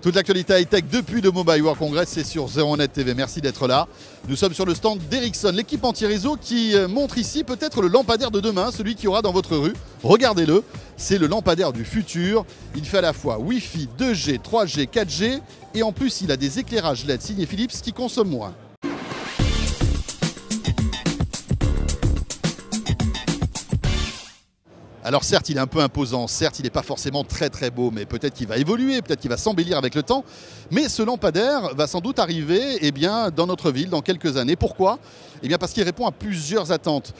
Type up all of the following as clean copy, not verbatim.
Toute l'actualité high-tech depuis le Mobile World Congress, c'est sur 01net TV. Merci d'être là. Nous sommes sur le stand d'Ericsson, l'équipe anti-réseau qui montre ici peut-être le lampadaire de demain, celui qui aura dans votre rue. Regardez-le, c'est le lampadaire du futur. Il fait à la fois Wi-Fi, 2G, 3G, 4G et en plus il a des éclairages LED signé Philips qui consomment moins. Alors certes, il est un peu imposant, certes, il n'est pas forcément très très beau, mais peut-être qu'il va évoluer, peut-être qu'il va s'embellir avec le temps. Mais ce lampadaire va sans doute arriver dans notre ville dans quelques années. Pourquoi ? Parce qu'il répond à plusieurs attentes.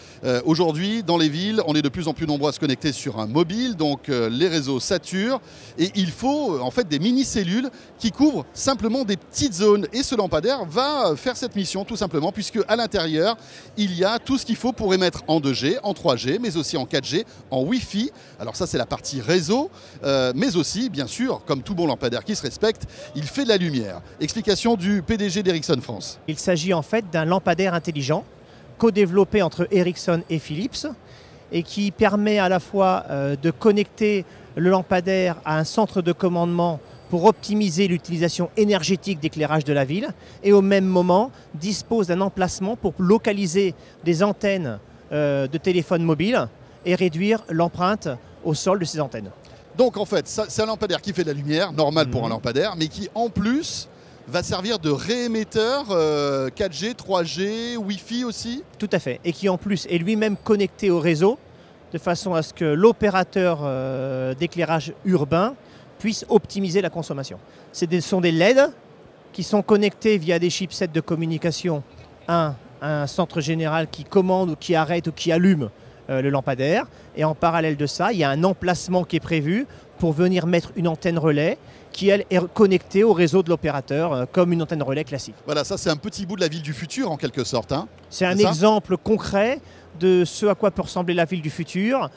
Aujourd'hui, dans les villes, on est de plus en plus nombreux à se connecter sur un mobile, donc les réseaux saturent. Et il faut en fait des mini-cellules qui couvrent simplement des petites zones. Et ce lampadaire va faire cette mission tout simplement, puisque à l'intérieur, il y a tout ce qu'il faut pour émettre en 2G, en 3G, mais aussi en 4G, en Wi-Fi. Alors ça, c'est la partie réseau, mais aussi, bien sûr, comme tout bon lampadaire qui se respecte, il fait de la lumière. Explication du PDG d'Ericsson France. Il s'agit en fait d'un lampadaire intelligent, co-développé entre Ericsson et Philips, et qui permet à la fois de connecter le lampadaire à un centre de commandement pour optimiser l'utilisation énergétique d'éclairage de la ville, et au même moment dispose d'un emplacement pour localiser des antennes de téléphone mobile et réduire l'empreinte au sol de ces antennes. Donc en fait, c'est un lampadaire qui fait de la lumière, normal pour un lampadaire, mais qui en plus va servir de réémetteur 4G, 3G, Wi-Fi aussi. Tout à fait, et qui en plus est lui-même connecté au réseau, de façon à ce que l'opérateur d'éclairage urbain puisse optimiser la consommation. Ce sont des LED qui sont connectés via des chipsets de communication à un centre général qui commande ou qui arrête ou qui allume le lampadaire, et en parallèle de ça, il y a un emplacement qui est prévu pour venir mettre une antenne relais qui, elle, est connectée au réseau de l'opérateur comme une antenne relais classique. Voilà, ça c'est un petit bout de la ville du futur en quelque sorte. C'est un exemple concret de ce à quoi peut ressembler la ville du futur,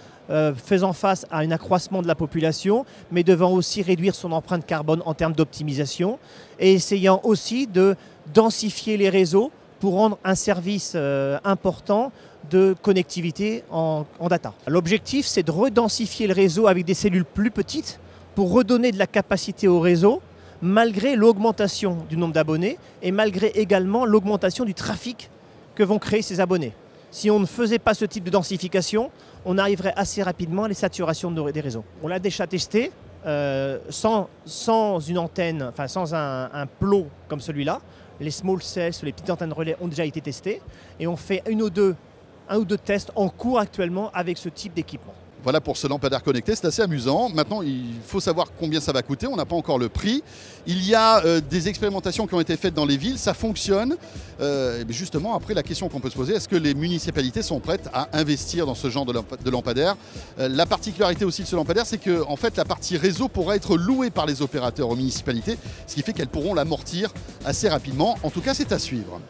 faisant face à un accroissement de la population, mais devant aussi réduire son empreinte carbone en termes d'optimisation, et essayant aussi de densifier les réseaux pour rendre un service important de connectivité en data. L'objectif, c'est de redensifier le réseau avec des cellules plus petites pour redonner de la capacité au réseau, malgré l'augmentation du nombre d'abonnés et malgré également l'augmentation du trafic que vont créer ces abonnés. Si on ne faisait pas ce type de densification, on arriverait assez rapidement à les saturations des réseaux. On l'a déjà testé sans une antenne, enfin sans un plot comme celui-là. Les small cells, les petites antennes relais ont déjà été testées et on fait un ou deux tests en cours actuellement avec ce type d'équipement. Voilà pour ce lampadaire connecté, c'est assez amusant. Maintenant, il faut savoir combien ça va coûter, on n'a pas encore le prix. Il y a des expérimentations qui ont été faites dans les villes, ça fonctionne. Justement, après, la question qu'on peut se poser, est-ce que les municipalités sont prêtes à investir dans ce genre de lampadaire ? La particularité aussi de ce lampadaire, c'est que en fait, la partie réseau pourra être louée par les opérateurs aux municipalités, ce qui fait qu'elles pourront l'amortir assez rapidement. En tout cas, c'est à suivre.